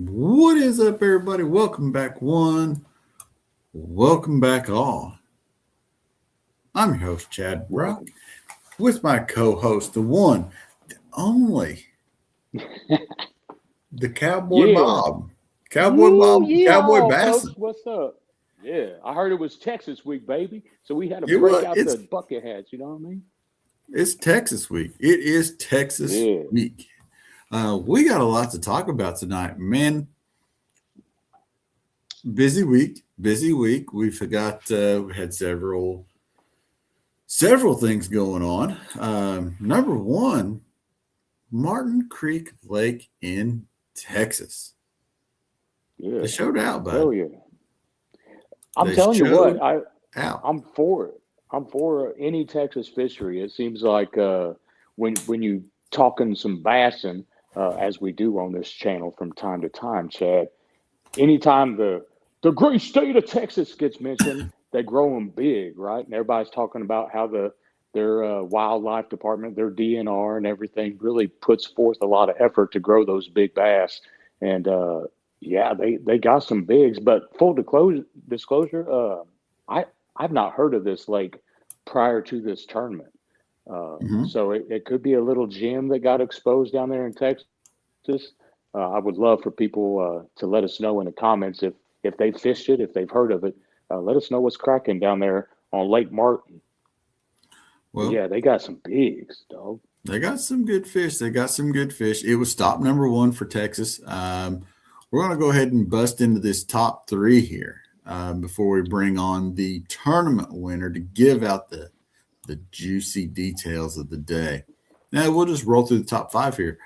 What is up, everybody? Welcome back, one. Welcome back, all. I'm your host, Chad Brock, Welcome. with my co host, the one, the only, the Cowboy Yeah. Bob. Cowboy Woo, Bob, Cowboy yeehaw, Bassin. folks. What's up? Yeah. I heard it was Texas week, baby. So we had to It break was, out the bucket hats. You know what I mean? it's Texas week. It is Texas Yeah. week. We got a lot to talk about tonight, man. Busy week, busy week. We forgot we had several things going on. Number one, Martin Creek Lake in Texas. Yeah. They showed out, bud. Hell yeah. I'm They telling you what, showed I out. I'm for it. I'm for any Texas fishery. It seems like when you talking some bassin, as we do on this channel from time to time, Chad. Anytime the great state of Texas gets mentioned, they grow them big, right? And everybody's talking about how their wildlife department, their DNR, and everything really puts forth a lot of effort to grow those big bass. And yeah, they got some bigs. But disclosure, I I've not heard of this lake prior to this tournament. Mhm. So it could be a little gem that got exposed down there in Texas. I would love for people to let us know in the comments if they fished it, if they've heard of it. Let us know what's cracking down there on Lake Martin. But Well, yeah, they got some bigs, dog. they got some good fish. They got some good fish. It was stop number one for Texas. We're going to go ahead and bust into this top three here before we bring on the tournament winner to give out the juicy details of the day. Now, we'll just roll through the top five here.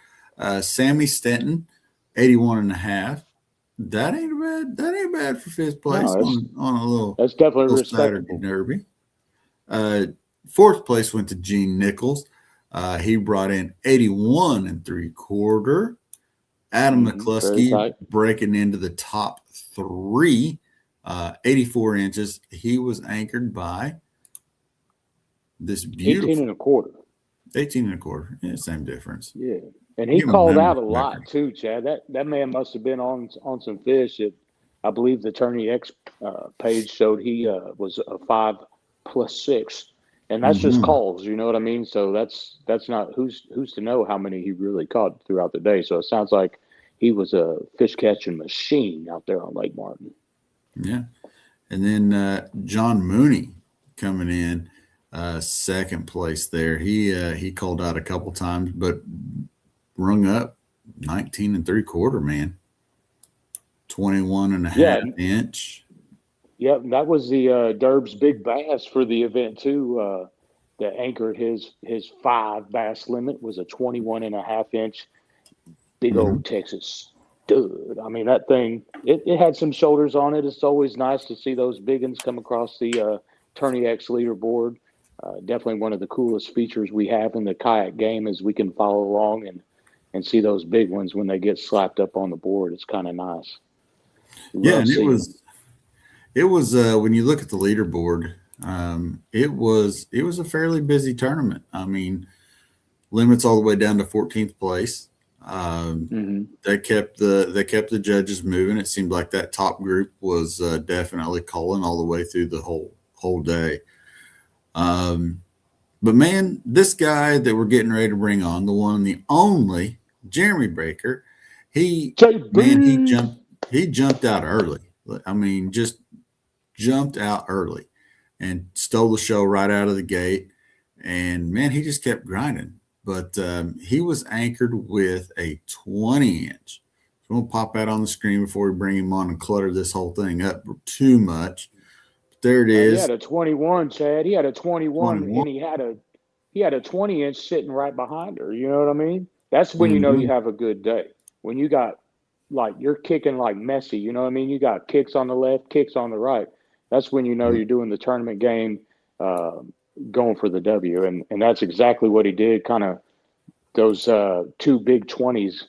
Sammy Stenton, 81 and a half. That ain't bad. That ain't bad for fifth place No, on a that's definitely little Saturday respectable. derby. Uh, Fourth place went to Gene Nichols. He brought in 81 and three quarter. Adam Very McCluskey tight. breaking into the top three, 84 inches. He was anchored by this 18 beautiful and a quarter. 18 and a quarter. Yeah, same difference. Yeah. And he Give him a called memory out a lot corrector. too, Chad. That man must have been on some fish. I believe the Tourney X page showed he was a 5+6, and that's just Mm-hmm. calls. You know what I mean? So that's not who's to know how many he really caught throughout the day. So it sounds like he was a fish catching machine out there on Lake Martin. Yeah. And then John Mooney coming in second place there. He called out a couple times, but rung up 19 and three quarter, man. 21 and a half Yeah, inch. yeah, that was the Derb's big bass for the event too. That anchored his five bass limit was a 21 and a half inch big Mm-hmm. old Texas stud. I mean, that thing, it had some shoulders on it. It's always nice to see those big ones come across the Tourney X leaderboard. Definitely one of the coolest features we have in the kayak game is we can follow along and see those big ones when they get slapped up on the board. It's kind of nice. Yeah, Love and seeing them. it was when you look at the leaderboard, it was a fairly busy tournament. I mean, limits all the way down to 14th place. Hmm. They kept the judges moving. It seemed like that top group was definitely calling all the way through the whole day. Um, but man, this guy that we're getting ready to bring on, the one and the only Jeremy Baker, he man JB. he jumped out early. I mean, just jumped out early and stole the show right out of the gate. And man, he just kept grinding. But he was anchored with a 20 inch. So we'll pop that on the screen before we bring him on and clutter this whole thing up too much. But there it No, he is, had a 21, Chad. He had a 21, 21. and he had a 20 inch sitting right behind her. You know what I mean? That's when you know you Mm-hmm. have a good day. When you got like you're kicking like Messi. You know what I mean? You got kicks on the left, kicks on the right. That's when you know you're doing the tournament game, uh, going for the W. And that's exactly what he did. Kind of those two big 20s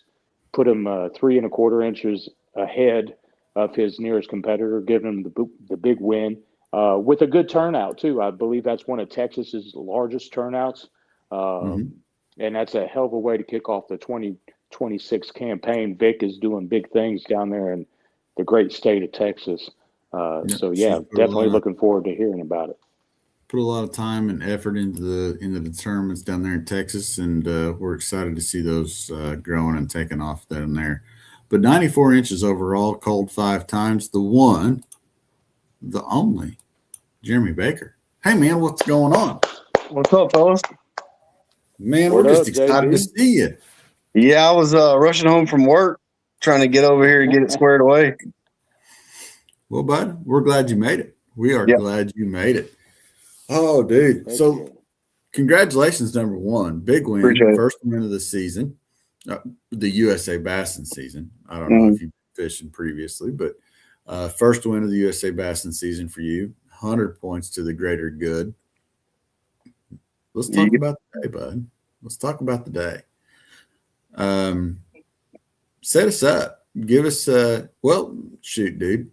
put him 3 1/4 inches ahead of his nearest competitor, giving him the big win with a good turnout too. I believe that's one of Texas's largest turnouts, Mm-hmm. and that's a hell of a way to kick off the 26 campaign. Vic is doing big things down there in the great state of Texas. So yeah, definitely looking forward to hearing about it. Put a lot of time and effort into the tournaments down there in Texas, and we're excited to see those growing and taking off down there. But 94 inches overall, called 5 times. The one, the only, Jeremy Baker. Hey man, what's going on? What's up, fellas? Man, we're just excited to see you. Yeah, I was rushing home from work, trying to get over here and get it squared away. Well, bud, we're glad you made it. We are glad you made it. Oh, dude. So congratulations, number one. Big win. Appreciate first win of the season, the USA Bassin season. I don't know if you've been fishing previously, but first win of the USA Bassin season for you. 100 points to the greater good. Let's talk about the day, bud. Let's talk about the day. Set us up. Give us well, shoot, dude.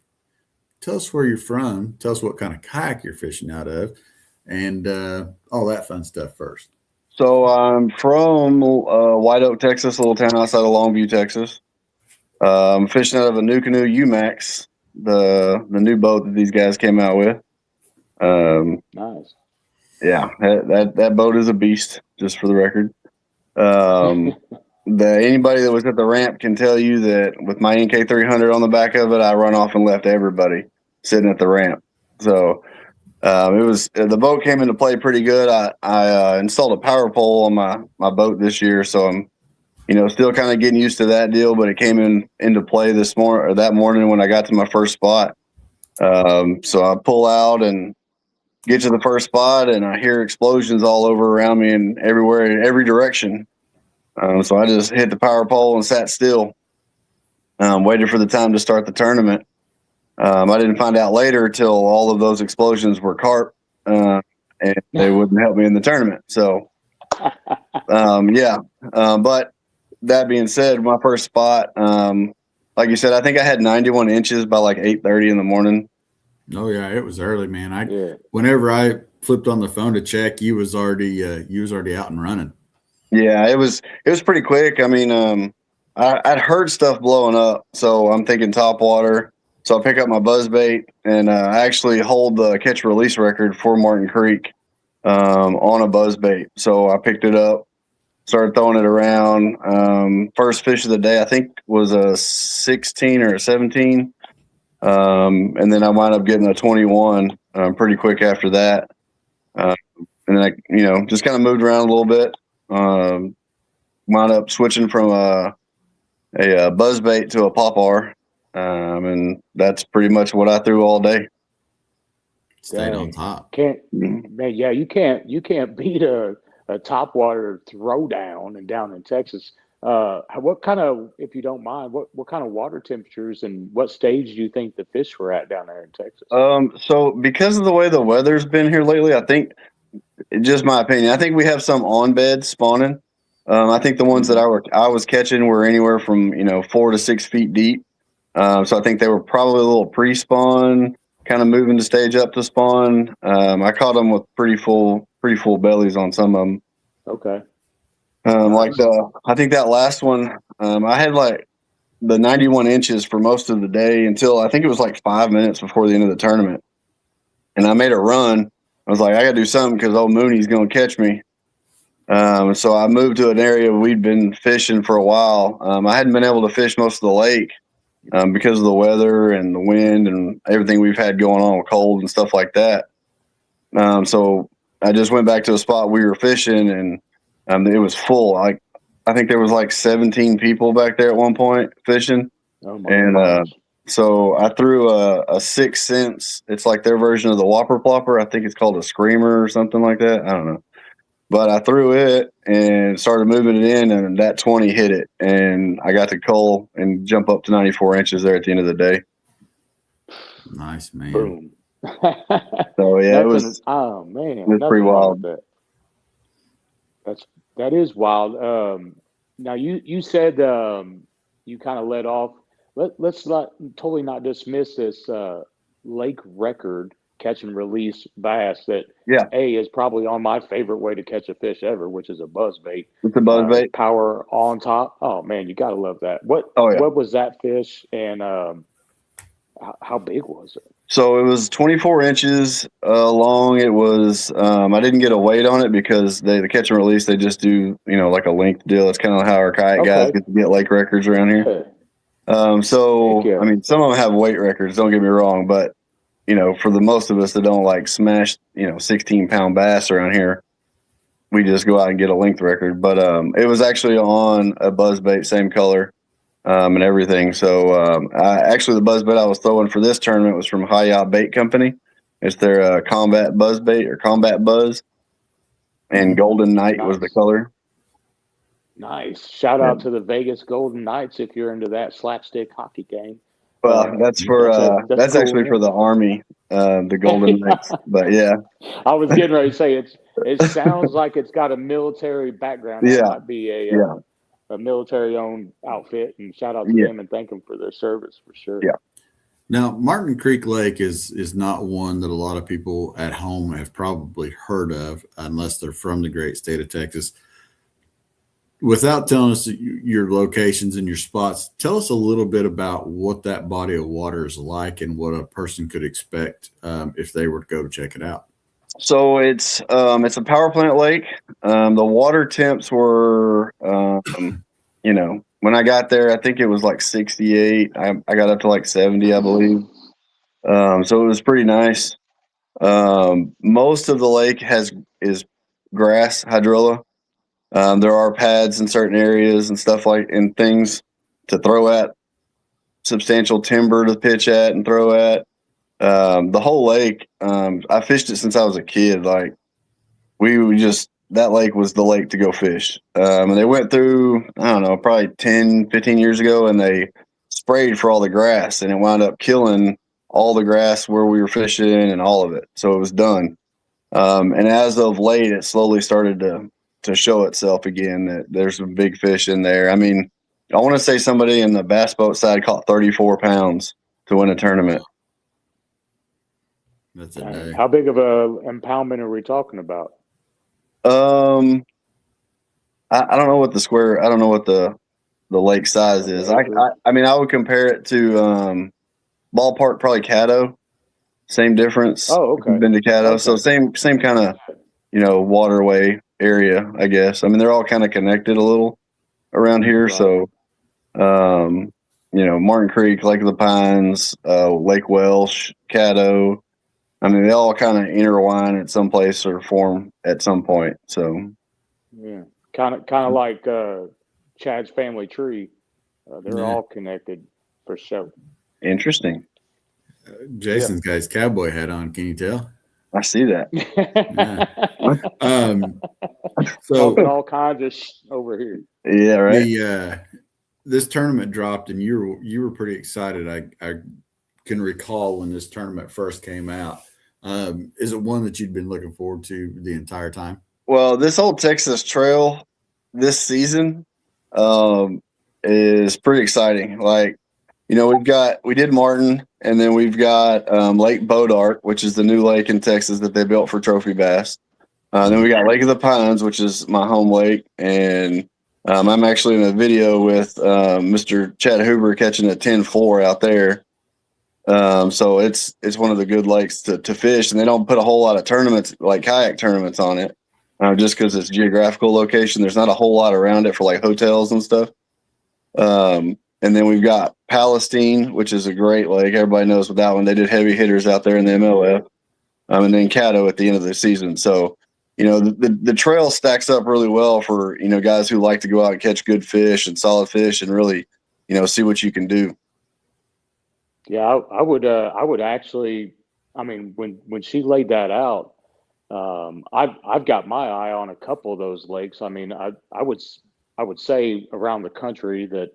Tell us where you're from. Tell us what kind of kayak you're fishing out of, and all that fun stuff first. So I'm from White Oak, Texas, a little town outside of Longview, Texas. I'm fishing out of a New Canoe UMax, the new boat that these guys came out with. Nice. Yeah, that boat is a beast, just for the record. Anybody that was at the ramp can tell you that with my NK300 on the back of it, I run off and left everybody sitting at the ramp. So the boat came into play pretty good. I installed a power pole on my boat this year, so I'm still kind of getting used to that deal. But it came into play that morning when I got to my first spot. So I pull out and get to the first spot, and I hear explosions all over around me and everywhere in every direction. So I just hit the power pole and sat still, waited for the time to start the tournament. I didn't find out later till all of those explosions were carp, and they wouldn't help me in the tournament. So, but that being said, my first spot, like you said, I think I had 91 inches by like 8:30 in the morning. Oh yeah, it was early, man. Whenever I flipped on the phone to check, you was already out and running. Yeah, it was pretty quick. I mean, I'd heard stuff blowing up, so I'm thinking top water. So I pick up my buzzbait, and I actually hold the catch release record for Martin Creek on a buzzbait. So I picked it up, started throwing it around. First fish of the day, I think, was a 16 or a 17, and then I wound up getting a 21 pretty quick after that. And then I, just kind of moved around a little bit. Wound up switching from a buzzbait to a popar, and that's pretty much what I threw all day. Stayed on top. Man, yeah, you can't beat a topwater throwdown and down in Texas. What kind of, if you don't mind, what kind of water temperatures and what stage do you think the fish were at down there in Texas? So because of the way the weather's been here lately, I think, just my opinion, I think we have some on beds spawning. I think the ones that I was catching were anywhere from 4 to 6 feet deep. So I think they were probably a little pre-spawn, kind of moving the stage up to spawn. I caught them with pretty full bellies on some of them. Okay. I think that last one, I had like the 91 inches for most of the day until I think it was like 5 minutes before the end of the tournament. And I made a run. I was like, I got to do something because old Mooney's going to catch me. So I moved to an area we'd been fishing for a while. I hadn't been able to fish most of the lake because of the weather and the wind and everything we've had going on with cold and stuff like that. So I just went back to a spot we were fishing, and it was full. I think there was like 17 people back there at one point fishing. Oh my gosh. So I threw a 6 cents. It's like their version of the Whopper Plopper. I think it's called a Screamer or something like that. I don't know. But I threw it and started moving it in, and that 20 hit it. And I got to cull and jump up to 94 inches there at the end of the day. Nice, man. Boom. So, yeah, it was pretty wild. That is wild. Now, you said you kind of let off. Let's not totally not dismiss this lake record catch and release bass that Yeah. is probably on my favorite way to catch a fish ever, which is a buzz bait. It's a buzz bait. Power on top. Oh man, you gotta love that. What Oh, yeah. what was that fish, and how big was it? So it was 24 inches long. It was, I didn't get a weight on it because the catch and release, they just do, like a length deal. It's kind of how our kayak guys get to get lake records around here. So, Yeah. I mean, some of them have weight records, don't get me wrong, but, for the most of us that don't like smash, 16-pound bass around here, we just go out and get a length record. But it was actually on a buzz bait, same color. And everything. So actually, the buzz bait I was throwing for this tournament was from Hi-Ya Bait Company. It's their combat buzz bait or combat buzz, and Golden Knight was the color. Nice. Shout out to the Vegas Golden Knights if you're into that slapstick hockey game. Well, that's for that's cool, actually for the Army, the Golden Knights. But yeah, I was getting ready to say it sounds like it's got a military background. It might be a military-owned outfit, and shout out to them and thank them for their service for sure. Yeah. Now, Martin Creek Lake is not one that a lot of people at home have probably heard of unless they're from the great state of Texas. Without telling us your locations and your spots, tell us a little bit about what that body of water is like and what a person could expect if they were to go to check it out. So it's a power plant lake. The water temps were, when I got there, I think it was like 68. I got up to like 70, I believe. So it was pretty nice. Most of the lake is grass, hydrilla. There are pads in certain areas and stuff and things to throw at, substantial timber to pitch at and throw at. The whole lake, I fished it since I was a kid. Like that lake was the lake to go fish. And they went through, I don't know, probably 10, 15 years ago, and they sprayed for all the grass, and it wound up killing all the grass where we were fishing and all of it. So it was done. And as of late, it slowly started to show itself again that there's some big fish in there. I mean, I want to say somebody in the bass boat side caught 34 pounds to win a tournament. That's a day. How big of a impoundment are we talking about? I don't know what the lake size is. I mean, I would compare it to ballpark, probably Caddo. Same difference. Oh, okay. Been to Caddo, so same kind of waterway area, I guess. I mean, they're all kind of connected a little around here. Right. So, Martin Creek, Lake of the Pines, Lake Welsh, Caddo. I mean, they all kind of intertwine at some place or form at some point. So, yeah, kind of like Chad's family tree. They're all connected for sure. Interesting. Jason's got his cowboy hat on. Can you tell? I see that. So talking all kinds of over here. Yeah, right. This tournament dropped, and you were pretty excited. I can recall when this tournament first came out. Is it one that you'd been looking forward to the entire time? Well, this whole Texas Trail this season is pretty exciting. Like, we did Martin, and then we've got Lake Bodart, which is the new lake in Texas that they built for trophy bass. Then we got Lake of the Pines, which is my home lake, and I'm actually in a video with Mr. Chad Huber catching a 10-4 out there. So it's one of the good lakes to fish, and they don't put a whole lot of tournaments, like kayak tournaments, on it, just because it's geographical location. There's not a whole lot around it for like hotels and stuff. And then we've got Palestine, which is a great lake. Everybody knows with that one. They did heavy hitters out there in the MLF. And then Caddo at the end of the season. So, the trail stacks up really well for, guys who like to go out and catch good fish and solid fish and really, see what you can do. Yeah, I would actually, I mean, when she laid that out, I've got my eye on a couple of those lakes. I mean, I would say around the country that,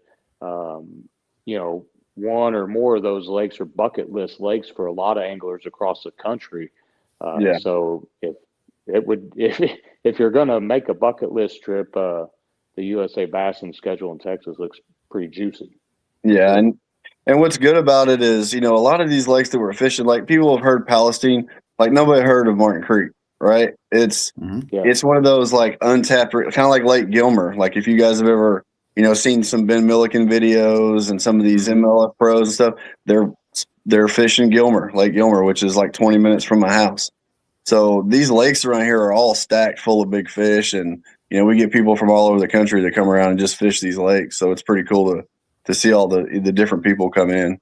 one or more of those lakes are bucket list lakes for a lot of anglers across the country. So if you're going to make a bucket list trip, the USA Bassin schedule in Texas looks pretty juicy. Yeah. And And what's good about it is, a lot of these lakes that we're fishing, like people have heard Palestine, like nobody heard of Martin Creek, right? It's Mhm. Yeah. it's one of those like untapped, kind of like Lake Gilmer. Like if you guys have ever, seen some Ben Milliken videos and some of these MLF pros and stuff, they're fishing Lake Gilmer, which is like 20 minutes from my house. So these lakes around here are all stacked full of big fish, and we get people from all over the country that come around and just fish these lakes. So it's pretty cool to see all the different people come in.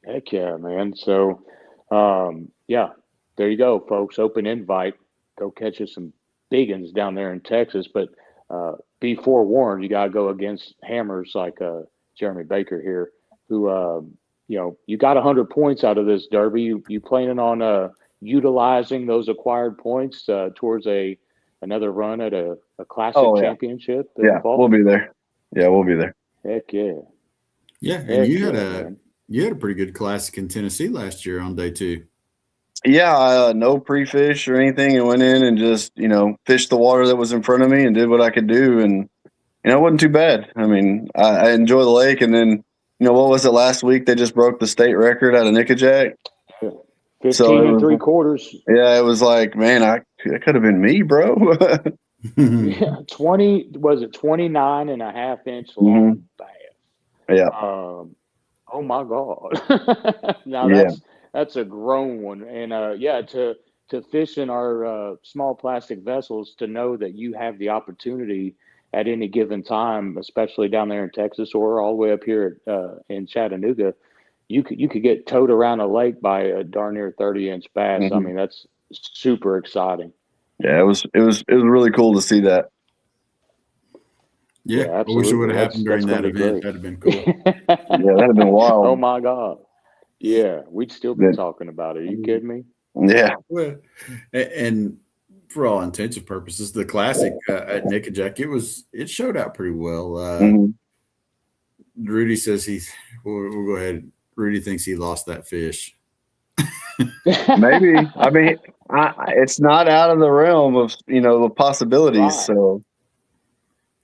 Heck yeah, man. So, yeah, there you go, folks. Open invite. Go catch us some big uns down there in Texas. But be forewarned, you got to go against hammers like Jeremy Baker here, who, you got 100 points out of this derby. You planning on utilizing those acquired points towards another run at a classic Oh, yeah. championship in the Yeah, fall? we'll be there. Yeah, we'll be there. Heck yeah. Yeah, and Heck you had yeah, a man. pretty good classic in Tennessee last year on day 2. Yeah, no pre-fish or anything, and went in and just fished the water that was in front of me and did what I could do, and it wasn't too bad. I mean, I enjoy the lake, and then what was it last week? They just broke the state record out of Nickajack. 15 So and 3/4. yeah, it was like, man, it could have been me, bro. Yeah, 20, was it 29 and a half inch long bass? Yeah, Oh my God. Now yeah. that's a grown one. And yeah, to fish in our small plastic vessels, to know that you have the opportunity at any given time, especially down there in Texas or all the way up here in Chattanooga, you could get towed around a lake by a darn near 30-inch bass. I Mhm. mean, that's super exciting. Yeah, it was really cool to see that. Yeah, Yeah, I wish it would absolutely. have happened during That's that going to be event. great. That'd have been cool. Yeah, that'd have been wild. Oh my God. Yeah, we'd still be That- talking about it. Are you kidding me? Yeah, Well, and for all intents and purposes, the classic at Nickajack, it showed out pretty well. Mhm. Rudy says we'll go ahead. Rudy thinks he lost that fish. Maybe. I mean, it's not out of the realm of the possibilities. Right. So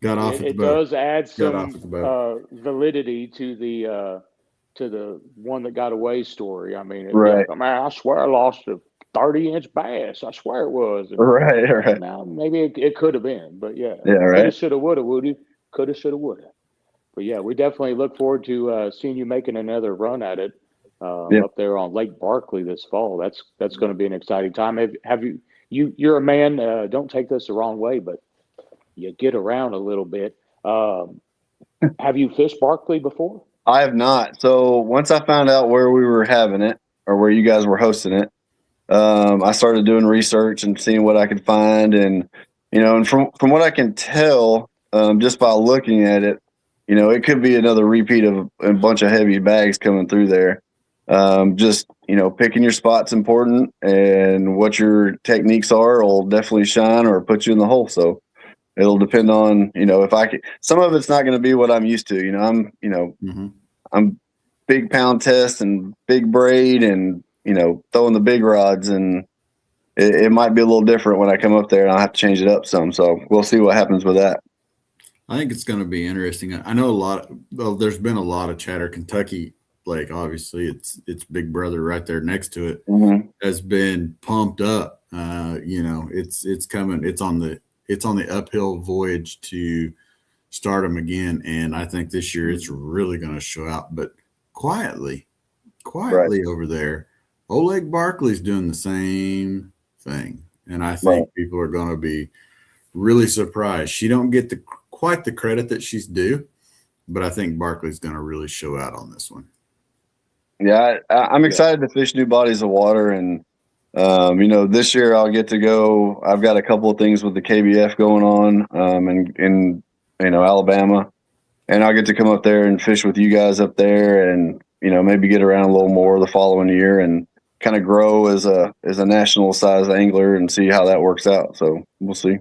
Got off at the It boat. does add Got off some at the boat. validity to the one that got away story. I mean, Right. yeah, man, I swear I lost a 30-inch bass. I swear it was. And right. now maybe it could have been, but yeah, Yeah, right. coulda, shoulda, woulda, Woody. Coulda, shoulda, woulda. But yeah, we definitely look forward to seeing you making another run at it Yeah. up there on Lake Barkley this fall. That's going to be an exciting time. Have you're a man. Don't take this the wrong way, but you get around a little bit. Have you fished Barkley before? I have not. So once I found out where we were having it or where you guys were hosting it, I started doing research and seeing what I could find, and and from what I can tell, just by looking at it, it could be another repeat of a bunch of heavy bags coming through there. Just picking your spot's important, and what your techniques are will definitely shine or put you in the hole. So it'll depend on if I can. Some of it's not going to be what I'm used to. I'm big pound test and big braid and throwing the big rods, and it might be a little different when I come up there and I'll have to change it up some. So we'll see what happens with that. I think it's going to be interesting. I know there's been a lot of chatter. Kentucky Lake, obviously, it's big brother right there next to it, has been pumped up. It's coming. It's on the uphill voyage to start them again. And I think this year it's really going to show out. But quietly over there, Old Lake Barkley's doing the same thing. And I think people are going to be really surprised. She don't get quite the credit that she's due, but I think Barkley's going to really show out on this one. Yeah, I'm excited to fish new bodies of water, and this year I'll get to go. I've got a couple of things with the KBF going on in Alabama, and I'll get to come up there and fish with you guys up there, and maybe get around a little more the following year and kind of grow as a national size angler and see how that works out. So we'll see.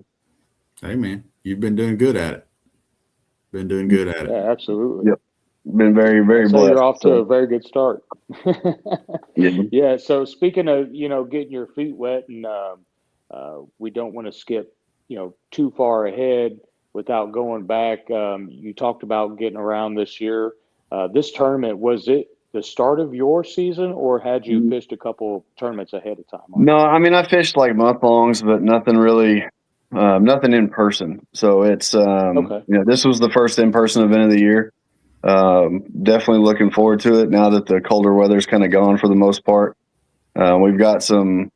Hey man, you've been doing good at it. Yeah, absolutely. Yep. Been very, very So blessed. you're off to a very good start. Yeah. Yeah. So speaking of, getting your feet wet, and we don't want to skip, too far ahead without going back. You talked about getting around this year. This tournament, was it the start of your season, or had you fished a couple tournaments ahead of time? No, I mean, I fished like month longs, but nothing really, nothing in person. So it's, Okay. this was the first in-person event of the year. Definitely looking forward to it now that the colder weather's kind of gone for the most part. We've got some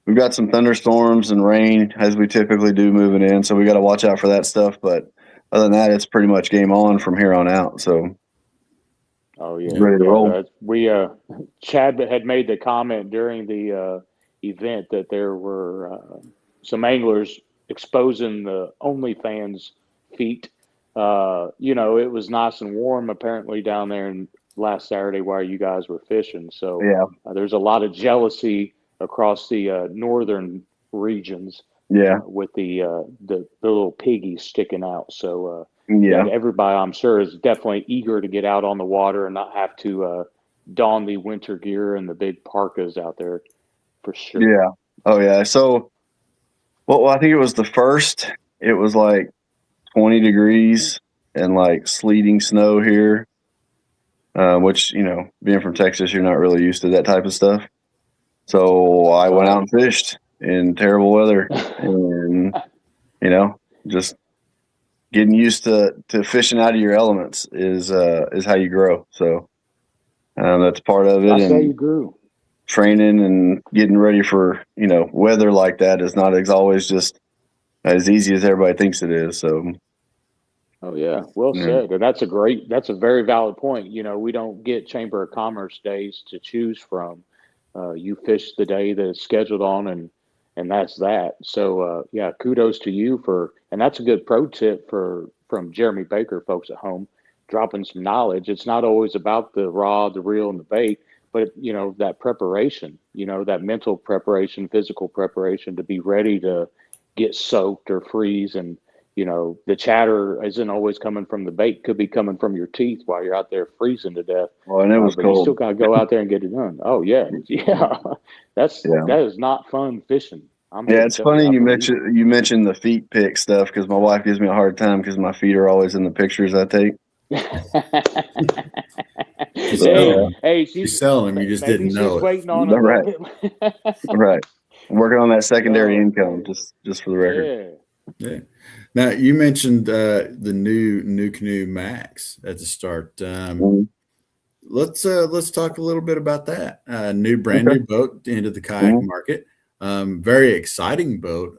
thunderstorms and rain as we typically do moving in. So we got to watch out for that stuff. But other than that, it's pretty much game on from here on out. So. Oh yeah, Ready to roll. We Chad had made the comment during the event that there were some anglers exposing the OnlyFans feet. It was nice and warm apparently down there last Saturday while you guys were fishing. So Yeah. There's a lot of jealousy across the northern regions. Yeah. With the little piggies sticking out. So. Yeah. Everybody, I'm sure, is definitely eager to get out on the water and not have to don the winter gear and the big parkas out there, for sure. Yeah. Oh yeah. So, well, I think it was the first. It was like 20 degrees and like sleeting snow here, which being from Texas, you're not really used to that type of stuff. So I went out and fished in terrible weather, and just. Getting used to fishing out of your elements is how you grow. So that's part of it. That's how you grew. Training and getting ready for weather like that is not always just as easy as everybody thinks it is. So. Oh yeah, well said. And that's a very valid point. We don't get Chamber of Commerce days to choose from. You fish the day that it's scheduled on, and that's that. So kudos to you and that's a good pro tip from Jeremy Baker, folks at home, dropping some knowledge. It's not always about the rod, the reel, and the bait, but that preparation, that mental preparation, physical preparation to be ready to get soaked or freeze. And the chatter isn't always coming from the bait; could be coming from your teeth while you're out there freezing to death. Well, and it was but cold. You still got to go out there and get it done. Oh yeah, that is not fun fishing. It's funny you mentioned the feet pick stuff, because my wife gives me a hard time because my feet are always in the pictures I take. She's selling them. You just didn't know it. Waiting on right. Right. I'm working on that secondary income, just for the record. Yeah. Now you mentioned the new canoe Max at the start. Let's talk a little bit about that. Brand new boat into the kayak market. Very exciting boat.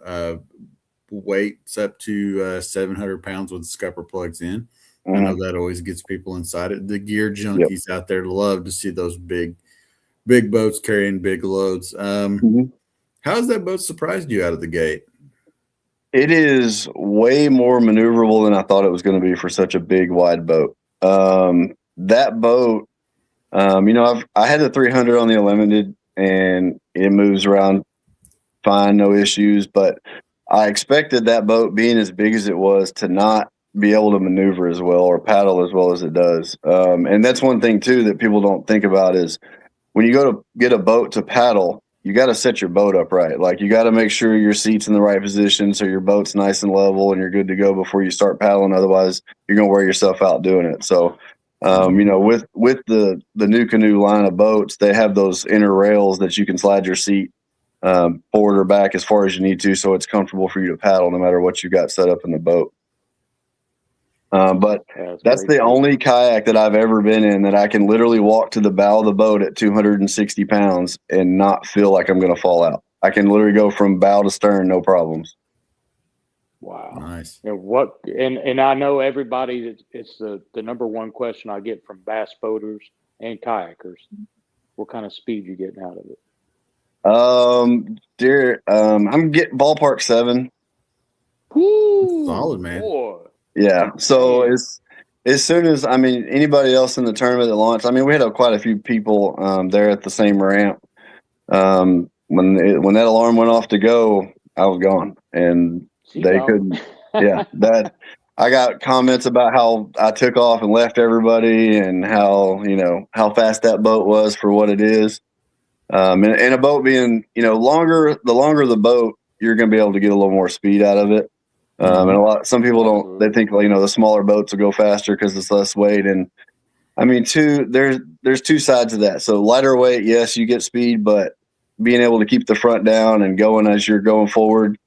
Weights up to 700 pounds with the scupper plugs in. I know that always gets people excited. The gear junkies out there love to see those big boats carrying big loads. How has that boat surprised you out of the gate? It is way more maneuverable than I thought it was going to be for such a big, wide boat. That boat, I had the 300 on the Unlimited, and it moves around fine, no issues. But I expected that boat, being as big as it was, to not be able to maneuver as well or paddle as well as it does. And that's one thing too that people don't think about is when you go to get a boat to paddle, you got to set your boat up right. Like, you got to make sure your seat's in the right position so your boat's nice and level and you're good to go before you start paddling. Otherwise, you're going to wear yourself out doing it. So, with the new canoe line of boats, they have those inner rails that you can slide your seat forward or back as far as you need to, so it's comfortable for you to paddle no matter what you got set up in the boat. But that's the only kayak that I've ever been in that I can literally walk to the bow of the boat at 260 pounds and not feel like I'm going to fall out. I can literally go from bow to stern, no problems. Wow. Nice. And I know everybody, it's the number one question I get from bass boaters and kayakers. What kind of speed you getting out of it? I'm getting ballpark 7. Woo, solid, man. Boy. Yeah. So as soon as, anybody else in the tournament that launched, we had quite a few people there at the same ramp. When that alarm went off to go, I was gone, and they couldn't. Yeah, that I got comments about how I took off and left everybody, and how fast that boat was for what it is. And a boat being the longer the boat, you're going to be able to get a little more speed out of it. And some people don't. They think the smaller boats will go faster because it's less weight, and I mean, there's two sides of that. So lighter weight, yes, you get speed, but being able to keep the front down and going as you're going forward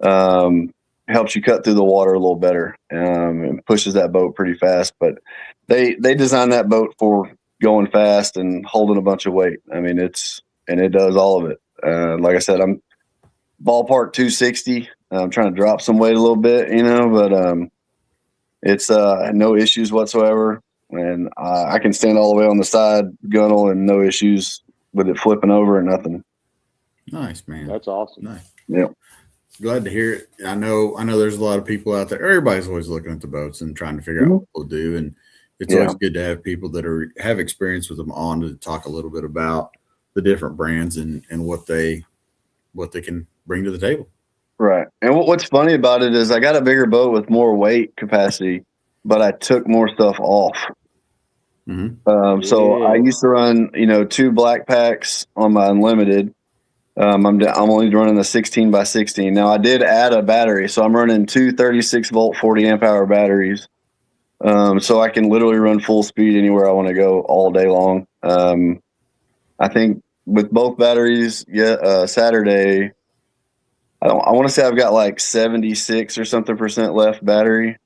helps you cut through the water a little better and pushes that boat pretty fast. But they designed that boat for going fast and holding a bunch of weight. I mean, it does all of it. Like I said, I'm ballpark 260. I'm trying to drop some weight a little bit, but it's no issues whatsoever. And I can stand all the way on the side, gunnel, and no issues with it flipping over and nothing. Nice, man. That's awesome. Nice. Yeah. Glad to hear it. I know there's a lot of people out there. Everybody's always looking at the boats and trying to figure out what they'll do. And it's always good to have people that have experience with them on to talk a little bit about the different brands and what they can bring to the table. Right. And what's funny about it is I got a bigger boat with more weight capacity, but I took more stuff off. Mm-hmm. So I used to run, 2 black packs on my unlimited. I'm only running the 16x16. Now I did add a battery, so I'm running 2 36-volt 40 amp hour batteries. So I can literally run full speed anywhere I want to go all day long. I think with both batteries, Saturday, I want to say I've got like 76 or something % left battery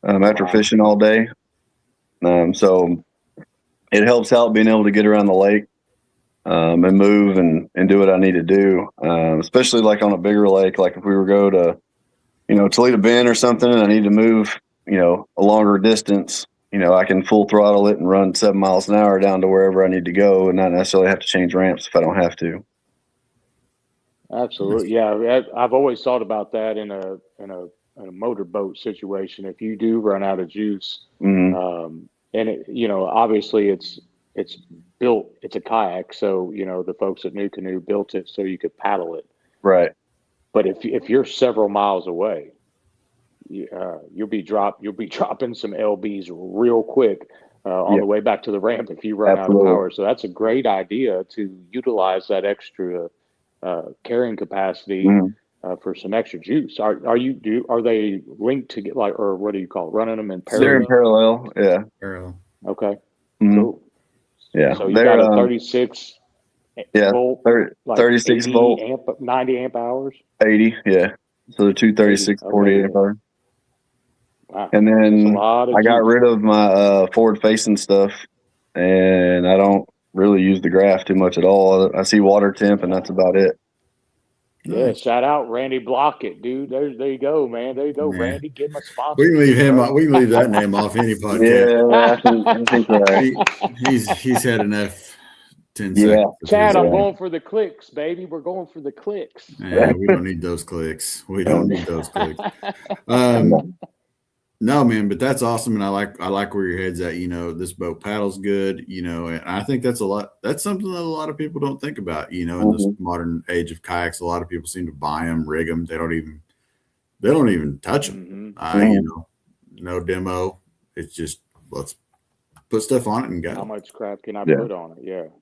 after fishing all day. So it helps out being able to get around the lake and move and do what I need to do, especially like on a bigger lake. Like if we were go to, Toledo Bend or something, and I need to move, a longer distance, I can full throttle it and run 7 miles an hour down to wherever I need to go and not necessarily have to change ramps if I don't have to. Absolutely. Yeah. I've always thought about that in a motorboat situation. If you do run out of juice, and it, obviously it's built, it's a kayak. So, the folks at New Canoe built it so you could paddle it. Right. But if you're several miles away, you'll be dropping some LBs real quick on the way back to the ramp if you run out of power. So that's a great idea to utilize that extra carrying capacity for some extra juice. Are they linked to get or what do you call it? Running them in parallel? They're in parallel. Yeah. Parallel. Okay. Cool. Yeah. So you got a 36 volt, 36 volt, 90 amp hours, 80. Yeah. So they're 236, 40 amp hours. Wow. And then I got rid of my forward facing stuff, and I don't really use the graph too much at all. I see water temp, and that's about it. Yeah, shout out Randy Blockett, dude. There you go, man. There you go, man. Randy. Give him a sponsor. We can leave him. We can leave that name off any podcast. I think he's had enough. 10 seconds. Chad, I'm going for the clicks, baby. We're going for the clicks. Yeah, we don't need those clicks. We don't need those clicks. No, man, but that's awesome, and I like where your head's at. This boat paddles good. And I think that's something that a lot of people don't think about. In this modern age of kayaks, a lot of people seem to buy them, rig them. They don't even touch them. No demo. It's just let's put stuff on it and go. How much crap can I put on it?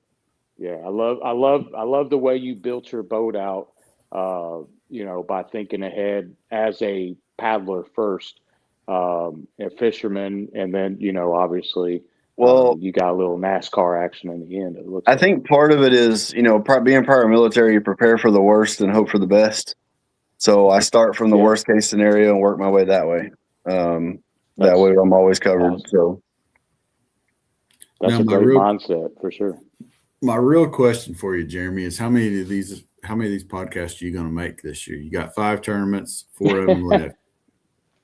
Yeah. I love the way you built your boat out. By thinking ahead as a paddler first. A fisherman, and then obviously, you got a little NASCAR action in the end. I think part of it is being prior military, you prepare for the worst and hope for the best. So I start from the worst case scenario and work my way that way. That way I'm always covered. Awesome. So that's a great mindset for sure. My real question for you, Jeremy, is how many of these podcasts are you going to make this year? You got 5 tournaments, 4 of them left.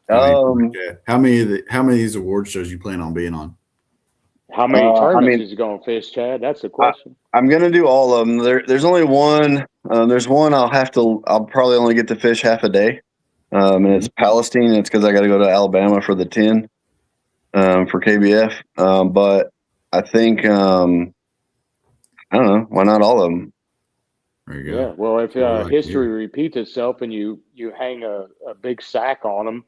How many of these award shows you plan on being on? How many tournaments is you going to fish, Chad? That's the question. I'm going to do all of them. There's only one. There's one I'll probably only get to fish half a day. And it's Palestine. It's because I got to go to Alabama for the 10 for KBF. But I think, I don't know, why not all of them? There you go. Yeah. Well, if history repeats itself and you hang a big sack on them,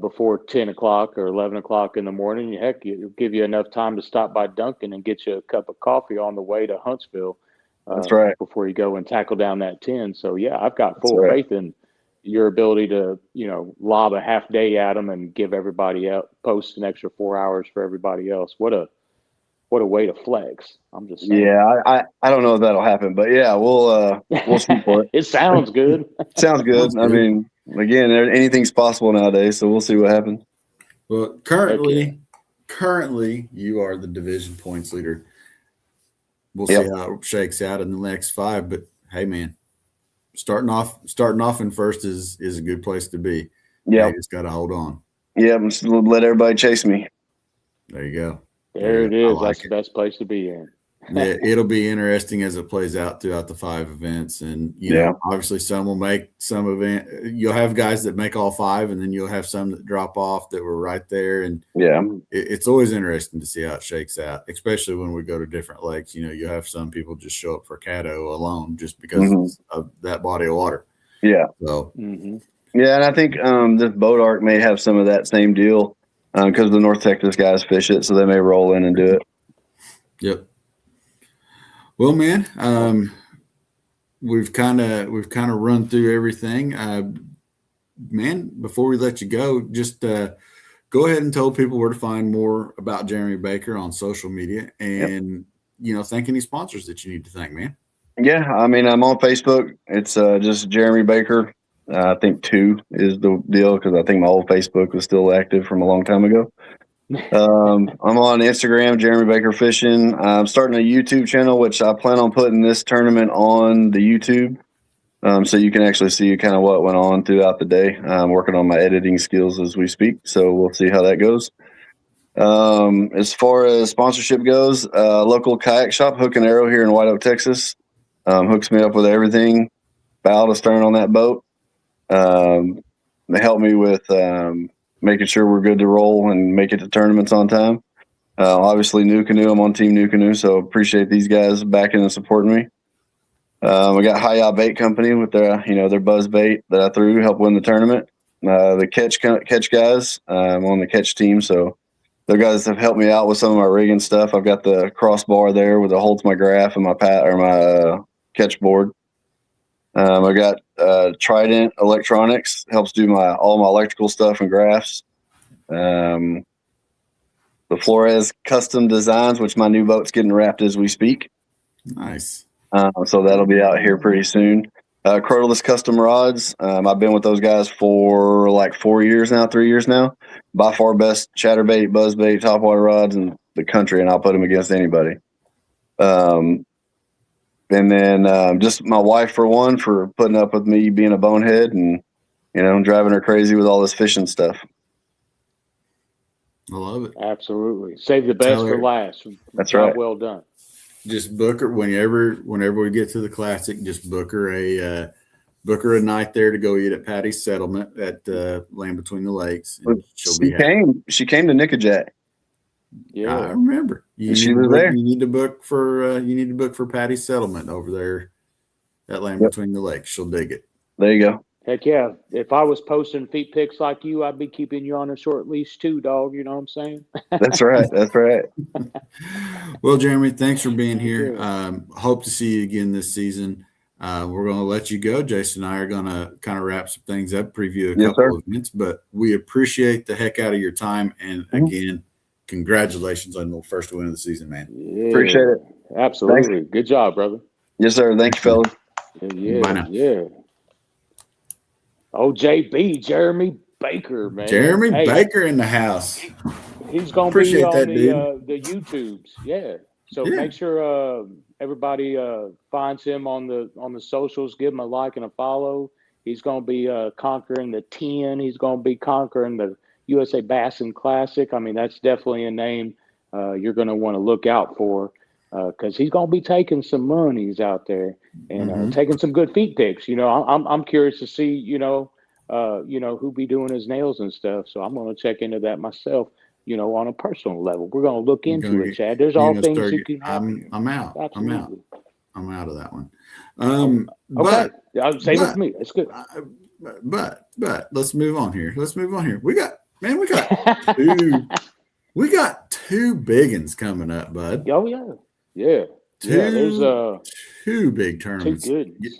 before 10 o'clock or 11 o'clock in the morning, it'll give you enough time to stop by Dunkin' and get you a cup of coffee on the way to Huntsville. That's right. Before you go and tackle down that 10. So, I've got full faith in your ability to, lob a half day at them and give everybody out, post an extra 4 hours for everybody else. What a way to flex. I'm just saying. Yeah, I don't know if that'll happen, but yeah, we'll shoot for it. It sounds good. Sounds good. Sounds I good. mean, again, anything's possible nowadays, so we'll see what happens. Well, currently you are the division points leader. We'll see how it shakes out in the next 5. But hey, man, starting off in first is a good place to be. Yeah, you just got to hold on. Yeah, just let everybody chase me. There you go. There it is. That's the best place to be in. Yeah, it'll be interesting as it plays out throughout the 5 events, and you know, obviously some will make some event. You'll have guys that make all 5, and then you'll have some that drop off that were right there. And it's always interesting to see how it shakes out, especially when we go to different lakes. You know, you have some people just show up for Caddo alone just because of that body of water. Yeah. So. Yeah, and I think this boat arc may have some of that same deal because the North Texas guys fish it, so they may roll in and do it. Yep. Well, man, we've kind of run through everything. Man, before we let you go, just go ahead and tell people where to find more about Jeremy Baker on social media, and you know, thank any sponsors that you need to thank, man. Yeah, I mean, I'm on Facebook. It's just Jeremy Baker. I think 2 is the deal because I think my old Facebook was still active from a long time ago. I'm on Instagram, Jeremy Baker Fishing. I'm starting a YouTube channel, which I plan on putting this tournament on the YouTube, so you can actually see kind of what went on throughout the day. I'm working on my editing skills as we speak, so we'll see how that goes. As far as sponsorship goes, local kayak shop, Hook and Arrow here in White Oak, Texas, hooks me up with everything, bow to stern on that boat. They help me with making sure we're good to roll and make it to tournaments on time. Obviously, New Canoe, I'm on Team New Canoe, so appreciate these guys backing and supporting me. We got Hi-Ya Bait Company with their buzz bait that I threw, help win the tournament. The catch guys, I'm on the catch team, so the guys have helped me out with some of my rigging stuff. I've got the crossbar there with it holds my graph and my catch board. I got Trident Electronics, helps do all my electrical stuff and graphs. The Flores Custom Designs, which my new boat's getting wrapped as we speak. Nice. So that'll be out here pretty soon. Crotalus Custom Rods. I've been with those guys for like 3 years now. By far best chatterbait, buzzbait, topwater rods in the country, and I'll put them against anybody. And then just my wife, for putting up with me being a bonehead and, driving her crazy with all this fishing stuff. I love it. Absolutely. Save the best for last. That's right. Well done. Just book her whenever we get to the Classic. Just book her a night there to go eat at Patty's Settlement at Land Between the Lakes. And she came to Nickajack. Yeah, I remember. She was there. You need to book for Patty's Settlement over there at Land Between the Lakes. She'll dig it. There you go. Heck yeah. If I was posting feet pics like you, I'd be keeping you on a short leash too, dog. You know what I'm saying? That's right. That's right. Well, Jeremy, thanks for being here. Hope to see you again this season. We're going to let you go. Jason and I are going to kind of wrap some things up, preview a couple of events, but we appreciate the heck out of your time. And again, congratulations on the first win of the season, man. Yeah, appreciate it. Absolutely. Thanks. Good job, brother. Yes, sir. Thank you, fellas. Yeah. Bye now. Yeah. Oh, JB, Jeremy Baker, man. Jeremy Baker in the house. He's going to be on the YouTubes. Yeah. So make sure everybody finds him on the socials. Give him a like and a follow. He's going to be conquering the 10. He's going to be conquering the USA Bassin Classic. I mean, that's definitely a name you're going to want to look out for because he's going to be taking some monies out there and taking some good feet pics. I'm curious to see who be doing his nails and stuff. So I'm going to check into that myself. On a personal level, we're going to look into it, Chad. There's all things you can. I'm out. Absolutely. I'm out of that one. Okay. Save it for me. It's good. But let's move on here. We got two big ones coming up, bud. Oh yeah. There's two big tournaments. Two good.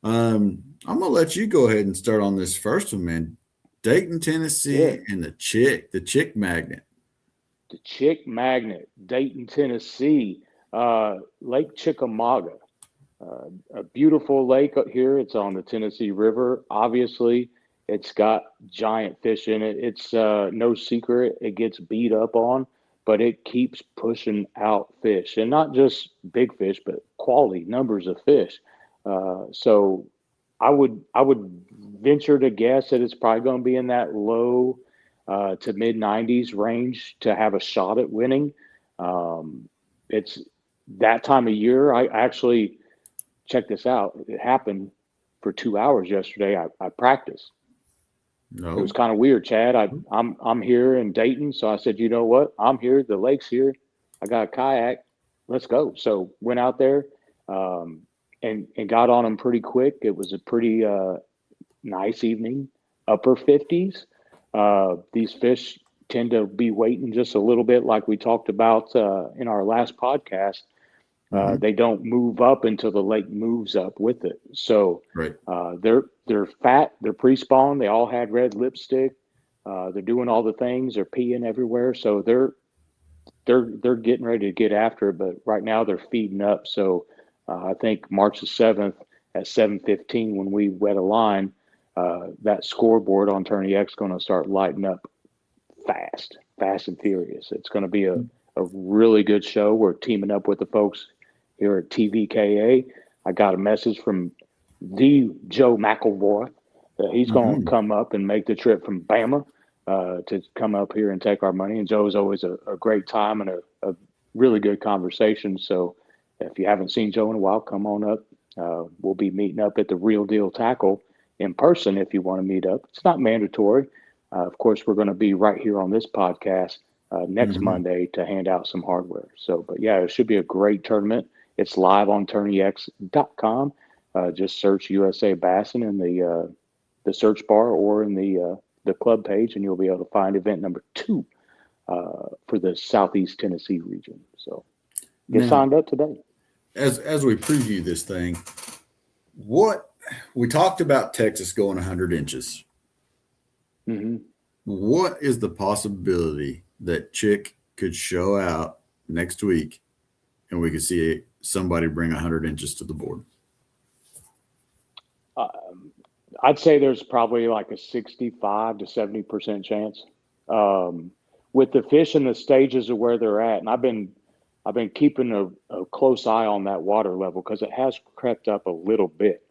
I'm gonna let you go ahead and start on this first one, man. Dayton, Yeah. Tennessee, and the chick magnet. The Chick Magnet, Dayton, Tennessee, Lake Chickamauga. A beautiful lake up here. It's on the Tennessee River. Obviously, it's got giant fish in it. It's no secret it gets beat up on, but it keeps pushing out fish, and not just big fish, but quality numbers of fish. So I would venture to guess that it's probably going to be in that low to mid 90s range to have a shot at winning. It's that time of year. I actually check this out. It happened for 2 hours yesterday. I practiced. It was No. kind of weird, Chad. I'm here in Dayton, so I said, you know what? I'm here. The lake's here. I got a kayak. Let's go. So went out there, um, and got on them pretty quick. It was a pretty nice evening. Upper 50s. These fish tend to be waiting just a little bit, like we talked about in our last podcast. Hmm. They don't move up until the lake moves up with it. So Right. they're fat. They're pre-spawn. They all had red lipstick. They're doing all the things. They're peeing everywhere. So they're getting ready to get after it. But right now they're feeding up. So I think March the 7th at 7:15 when we wet a line, that scoreboard on Tourney X is going to start lighting up fast and furious. It's going to be a really good show. We're teaming up with the folks here at TVKA. I got a message from the Joe McElroy that he's going to Hmm. come up and make the trip from Bama to come up here and take our money. And Joe's always a great time and a really good conversation. So if you haven't seen Joe in a while, come on up. We'll be meeting up at the Real Deal Tackle in person if you want to meet up. It's not mandatory. Of course, we're going to be right here on this podcast next Hmm. Monday to hand out some hardware. So, but yeah, it should be a great tournament. It's live on tourneyx.com. Just search USA Bassin in the search bar or in the club page, and you'll be able to find event number 2 for the Southeast Tennessee region. So get Now, signed up today. as we preview this thing, what we talked about Texas going 100 inches. Hmm. What is the possibility that Chick could show out next week and we could see somebody bring 100 inches to the board? I'd say there's probably like a 65 to 70% chance. Um, with the fish in the stages of where they're at, and I've been keeping a close eye on that water level because it has crept up a little bit.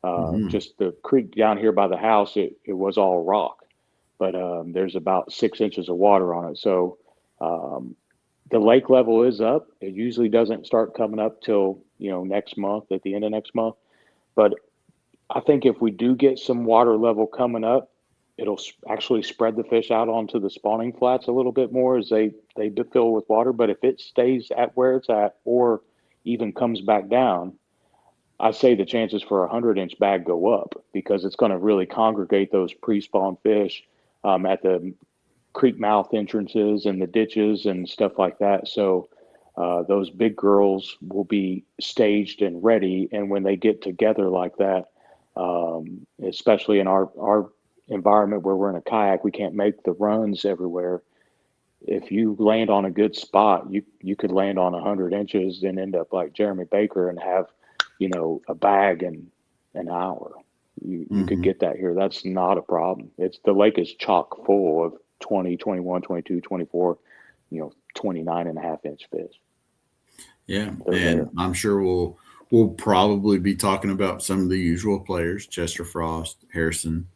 Hmm. Just the creek down here by the house, it was all rock, but there's about 6 inches of water on it. So um, the lake level is up. It usually doesn't start coming up till next month, at the end of next month. But I think if we do get some water level coming up, it'll actually spread the fish out onto the spawning flats a little bit more as they fill with water. But if it stays at where it's at or even comes back down, I say the chances for a 100-inch bag go up because it's going to really congregate those pre-spawn fish at the creek mouth entrances and the ditches and stuff like that. So those big girls will be staged and ready. And when they get together like that, especially in our environment where we're in a kayak, we can't make the runs everywhere. If you land on a good spot, you could land on 100 inches and end up like Jeremy Baker and have, a bag in an hour. You could Hmm. get that here. That's not a problem. It's the lake is chock full of 20, 21, 22, 24, 29 and a half inch fish. Yeah, They're there. and I'm sure we'll probably be talking about some of the usual players: Chester Frost, Harrison,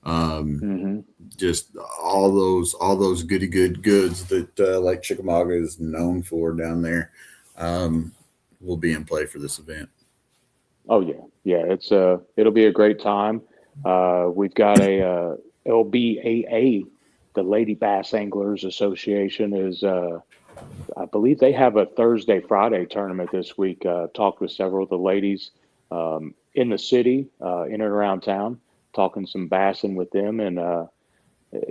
um, Hmm. just all those goody goods that Lake Chickamauga is known for down there. Um, will be in play for this event. Oh yeah, yeah. It'll be a great time. We've got a LBAA, the Lady Bass Anglers Association is. I believe they have a Thursday Friday tournament this week. Talked with several of the ladies in the city, in and around town, talking some bassing with them, and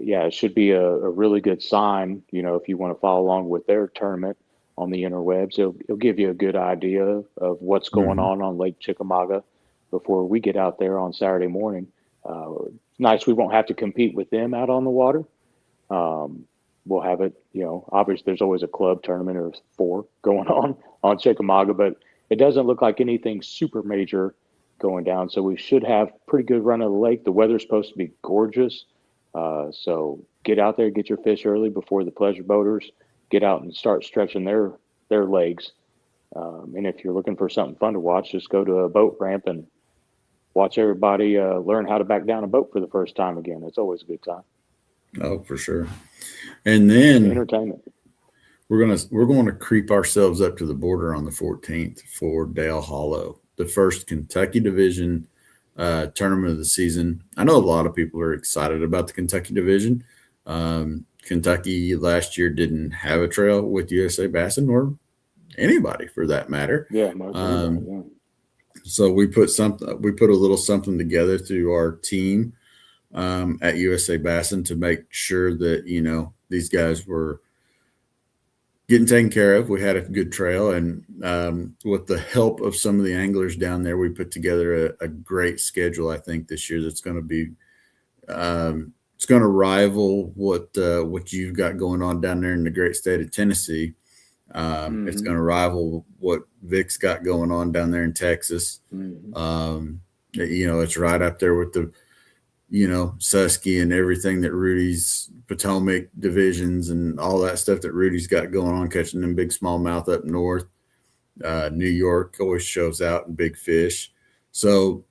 yeah, it should be a really good sign. If you want to follow along with their tournament on the interwebs, it'll give you a good idea of what's going Hmm. on Lake Chickamauga. before we get out there on Saturday morning. Nice, we won't have to compete with them out on the water. We'll have it, obviously there's always a club tournament or 4 going on Chickamauga, but it doesn't look like anything super major going down. So we should have pretty good run of the lake. The weather's supposed to be gorgeous. So get out there, get your fish early before the pleasure boaters get out and start stretching their legs. And if you're looking for something fun to watch, just go to a boat ramp and watch everybody learn how to back down a boat for the first time again. It's always a good time. Oh, for sure. And then Entertainment. we're going to creep ourselves up to the border on the 14th for Dale Hollow, the first Kentucky Division tournament of the season. I know a lot of people are excited about the Kentucky Division. Kentucky last year didn't have a trail with USA Bassin or anybody for that matter. Yeah, yeah. So we put a little something together through our team at USA Bassin to make sure that these guys were getting taken care of. We had a good trail, and with the help of some of the anglers down there, we put together a great schedule. I think this year that's going to be it's going to rival what you've got going on down there in the great state of Tennessee. It's going to rival what Vic's got going on down there in Texas. It's right up there with the Susky and everything that Rudy's Potomac divisions and all that stuff that Rudy's got going on, catching them big smallmouth up north. New York always shows out in big fish. So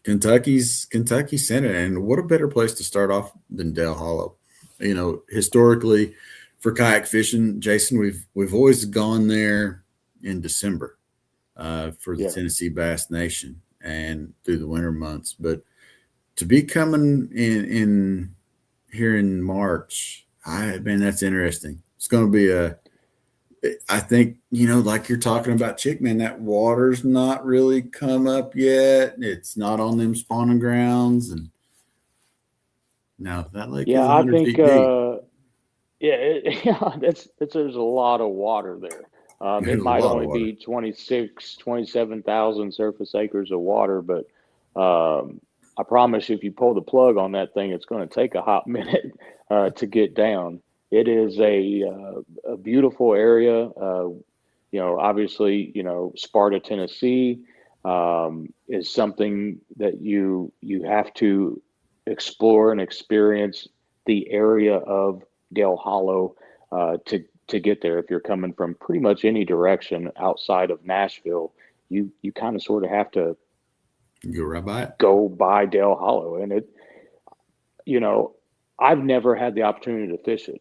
Kentucky's Senate, and what a better place to start off than Dale Hollow. Historically for kayak fishing, Jason, we've always gone there in December for the Tennessee Bass Nation and through the winter months. But to be coming in here in March, that's interesting. It's going to be I think, like you're talking about Chick, man, that water's not really come up yet. It's not on them spawning grounds. And no, that lake is 100 I think, feet deep. There's a lot of water there. It might only be 27,000 surface acres of water, but I promise you, if you pull the plug on that thing, it's going to take a hot minute to get down. It is a beautiful area. Obviously, Sparta, Tennessee is something that you have to explore and experience the area of Dale Hollow to get there. If you're coming from pretty much any direction outside of Nashville, you kind of sort of have to go by Dale Hollow. And I've never had the opportunity to fish it.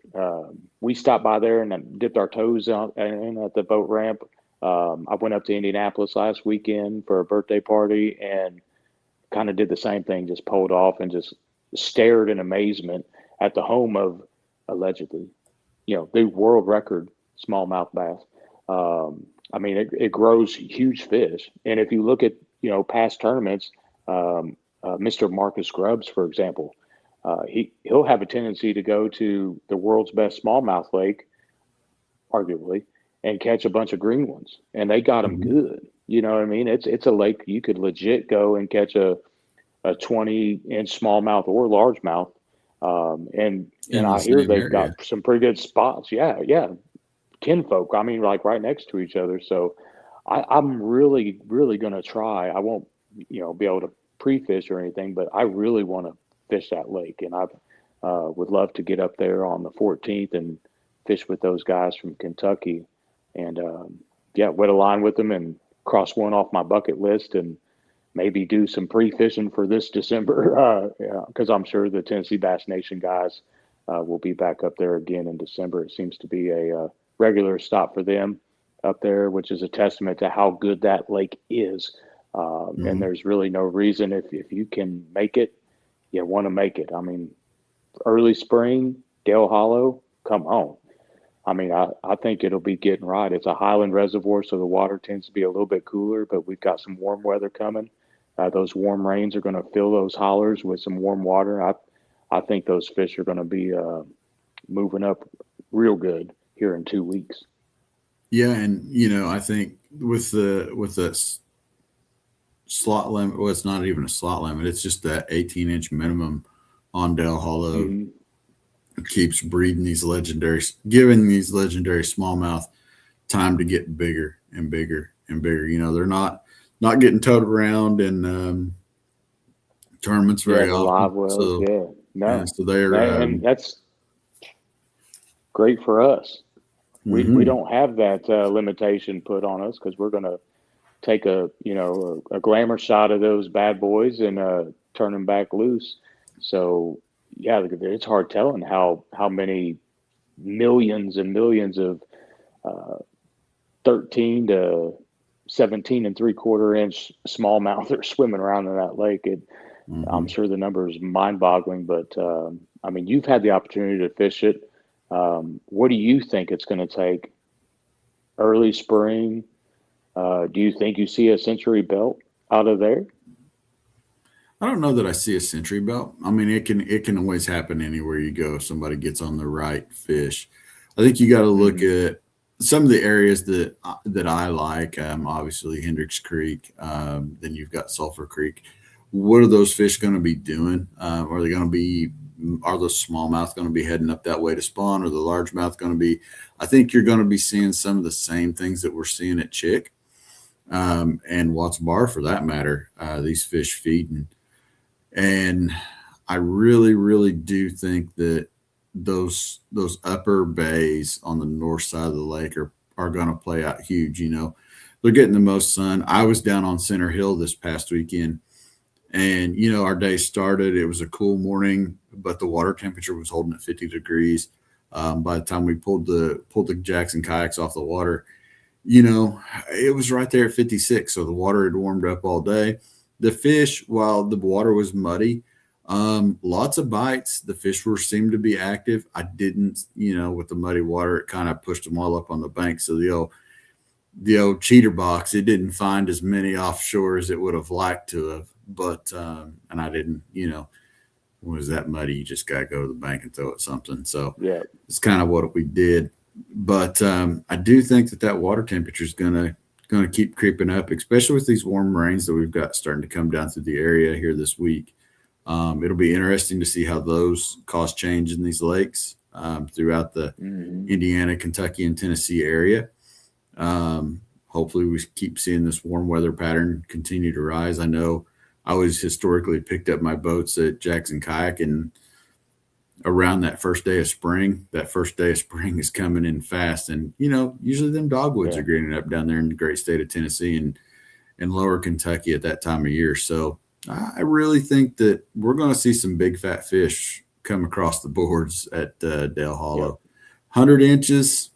We stopped by there and then dipped our toes in at the boat ramp. I went up to Indianapolis last weekend for a birthday party and kind of did the same thing, just pulled off and just stared in amazement at the home of allegedly, the world record smallmouth bass. It grows huge fish. And if you look at, past tournaments, Mr. Marcus Grubbs, for example, he'll have a tendency to go to the world's best smallmouth lake, arguably, and catch a bunch of green ones. And they got them good. You know what I mean? It's a lake you could legit go and catch a 20-inch smallmouth or largemouth. And I hear they've got some pretty good spots. Yeah. Kinfolk, like right next to each other. So I'm really, really going to try. I won't, be able to pre-fish or anything, but I really want to fish that lake. And I would love to get up there on the 14th and fish with those guys from Kentucky and, wet a line with them and cross one off my bucket list and maybe do some pre-fishing for this December. Because I'm sure the Tennessee Bass Nation guys will be back up there again in December. It seems to be a regular stop for them up there, which is a testament to how good that lake is. And there's really no reason if you can make it, you want to make it. Early spring, Dale Hollow, come on. I think it'll be getting right. It's a highland reservoir, so the water tends to be a little bit cooler, but we've got some warm weather coming. Those warm rains are going to fill those hollers with some warm water. I think those fish are going to be moving up real good here in 2 weeks. Yeah, and I think with this, slot limit. Well, it's not even a slot limit. It's just that 18-inch minimum on Del Hollow keeps breeding giving these legendary smallmouth time to get bigger and bigger and bigger. They're not getting towed around in tournaments very the often. live wells. So No, so they're and that's great for us. We don't have that limitation put on us because we're going to take a glamour shot of those bad boys and turn them back loose. So yeah, it's hard telling how many millions and millions of 13 to 17 and 3/4 inch smallmouth are swimming around in that lake. I'm sure the number is mind boggling, but I mean, you've had the opportunity to fish it. What do you think it's going to take? Early spring? Do you think you see a century belt out of there? I don't know that I see a century belt. I mean, it can always happen anywhere you go if somebody gets on the right fish. I think you got to look at some of the areas that I like. Obviously Hendricks Creek. Then you've got Sulphur Creek. What are those fish going to be doing? Are those smallmouth going to be heading up that way to spawn, or the largemouth going to be? I think you're going to be seeing some of the same things that we're seeing at Chick and Watts Bar, for that matter. These fish feeding, and I really, really do think that those upper bays on the north side of the lake are going to play out huge. They're getting the most sun. I was down on Center Hill this past weekend. And, our day started, it was a cool morning, but the water temperature was holding at 50 degrees. By the time we pulled the Jackson kayaks off the water, it was right there at 56. So the water had warmed up all day. The fish, while the water was muddy, lots of bites. The fish seemed to be active. I didn't, with the muddy water, it kind of pushed them all up on the bank. So the old cheater box, it didn't find as many offshore as it would have liked to have. But and I didn't, when it was that muddy, you just got to go to the bank and throw it something. So yeah, it's kind of what we did. But I do think that water temperature is gonna keep creeping up, especially with these warm rains that we've got starting to come down through the area here this week. It'll be interesting to see how those cause change in these lakes throughout the Indiana, Kentucky, and Tennessee area. Hopefully we keep seeing this warm weather pattern continue to rise. I know I always historically picked up my boats at Jackson Kayak, and around that first day of spring is coming in fast. And, usually them dogwoods are greening up down there in the great state of Tennessee and lower Kentucky at that time of year. So I really think that we're going to see some big fat fish come across the boards at Del Hollow. 100 inches,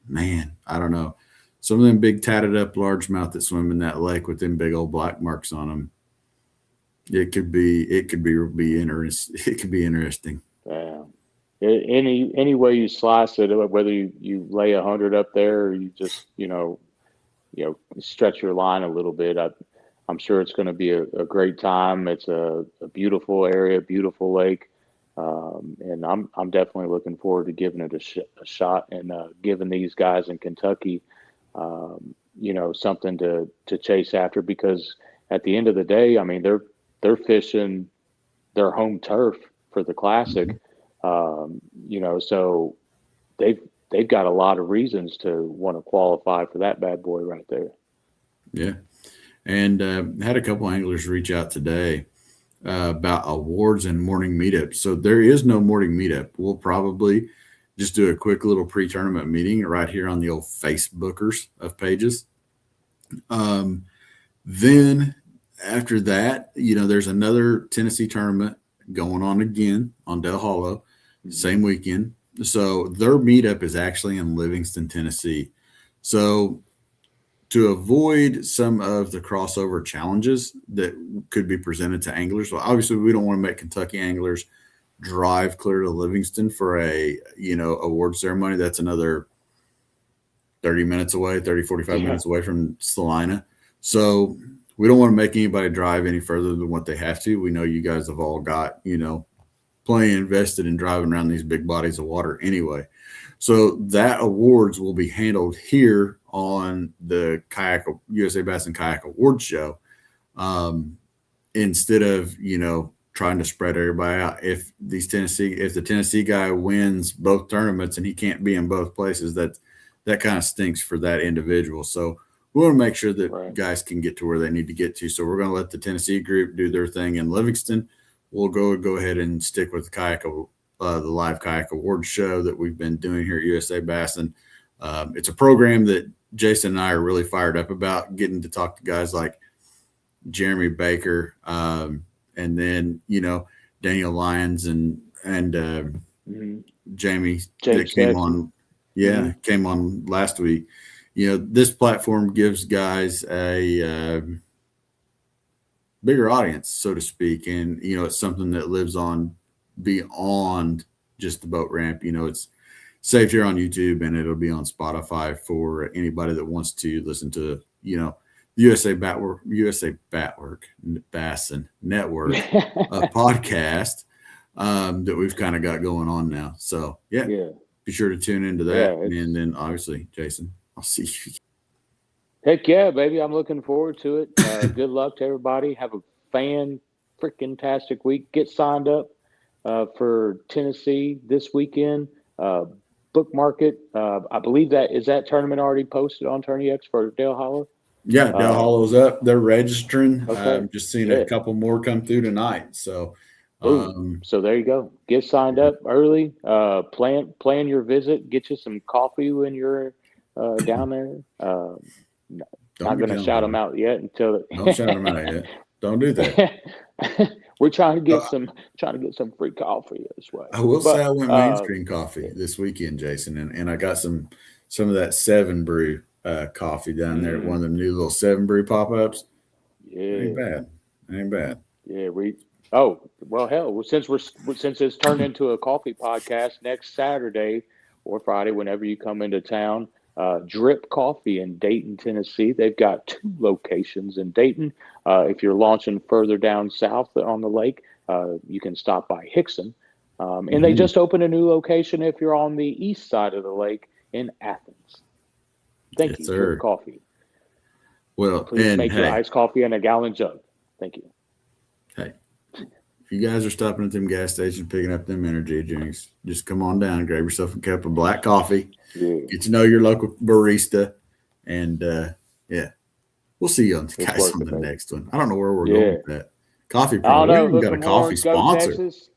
man, I don't know. Some of them big tatted up largemouth that swim in that lake with them big old black marks on them. It could be interesting. It could be interesting. Yeah. Any way you slice it, whether you lay 100 up there or you just stretch your line a little bit, I'm sure it's going to be a great time. It's a beautiful area, beautiful lake, and I'm definitely looking forward to giving it a shot and giving these guys in Kentucky, something to chase after, because at the end of the day, I mean, they're fishing their home turf for the Classic, so they've got a lot of reasons to want to qualify for that bad boy right there. Yeah. And had a couple anglers reach out today about awards and morning meetups. So there is no morning meetup. We'll probably just do a quick little pre-tournament meeting right here on the old Facebookers of pages. Then after that, there's another Tennessee tournament going on again on Del Hollow, same weekend. So their meetup is actually in Livingston, Tennessee. So to avoid some of the crossover challenges that could be presented to anglers, well, obviously we don't want to make Kentucky anglers drive clear to Livingston for a award ceremony. That's another 30 minutes away, 45 minutes away from Salina. So we don't want to make anybody drive any further than what they have to. We know you guys have all got, plenty invested in driving around these big bodies of water anyway. So that awards will be handled here on the USA Bassin Kayak Awards show. instead of, trying to spread everybody out. If the Tennessee guy wins both tournaments and he can't be in both places, that kind of stinks for that individual. So we want to make sure that guys can get to where they need to get to. So we're going to let the Tennessee group do their thing in Livingston. We'll go ahead and stick with the live kayak award show that we've been doing here at USA Bassin. It's a program that Jason and I are really fired up about, getting to talk to guys like Jeremy Baker, and then, Daniel Lyons and Jamie that came on. Yeah, came on last week. This platform gives guys a bigger audience, so to speak. And, it's something that lives on beyond just the boat ramp. It's saved here on YouTube, and it'll be on Spotify for anybody that wants to listen to, the USA Bassin Network podcast that we've kind of got going on now. So yeah, be sure to tune into that. And then obviously, Jason, I'll see you. Heck yeah, baby. I'm looking forward to it. Good luck to everybody. Have a freaking-tastic week. Get signed up for Tennessee this weekend. Bookmark it. I believe that tournament already posted on TourneyX for Dale Hollow? Yeah, Dale Hollow's up. They're registering. I'm just seeing a couple more come through tonight. So, so there you go. Get signed up early. Plan your visit. Get you some coffee when you're down there. Not going to shout them out yet until. Don't shout them out yet. Don't do that. We're trying to get some free coffee this way. I will say I went mainstream coffee this weekend, Jason, and I got some of that 7 Brew coffee down there at one of the new little 7 Brew pop-ups. Yeah, ain't bad. Yeah, since it's turned into a coffee podcast, next Saturday or Friday, whenever you come into town, Drip Coffee in Dayton, Tennessee. They've got 2 locations in Dayton. If you're launching further down south on the lake, you can stop by Hickson. And they just opened a new location if you're on the east side of the lake in Athens. Thank you, Drip Coffee. Well, please make your iced coffee in a gallon jug. Thank you. Hey, if you guys are stopping at them gas stations picking up them energy drinks, just come on down and grab yourself a cup of black coffee. Yeah. Get to know your local barista, and we'll see you on the next one. I don't know where we're going with that. Coffee Pro. We even got a coffee sponsor. Texas.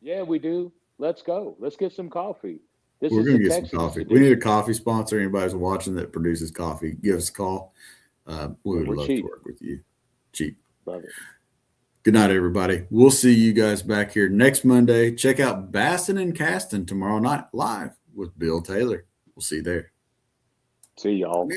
Yeah, we do. Let's go. Let's get some coffee. We're going to get some coffee. We need a coffee sponsor. Anybody's watching that produces coffee, give us a call. We would love to work with you. Cheap. Love it. Good night, everybody. We'll see you guys back here next Monday. Check out Bassin and Caston tomorrow night live with Bill Taylor. We'll see you there. See y'all.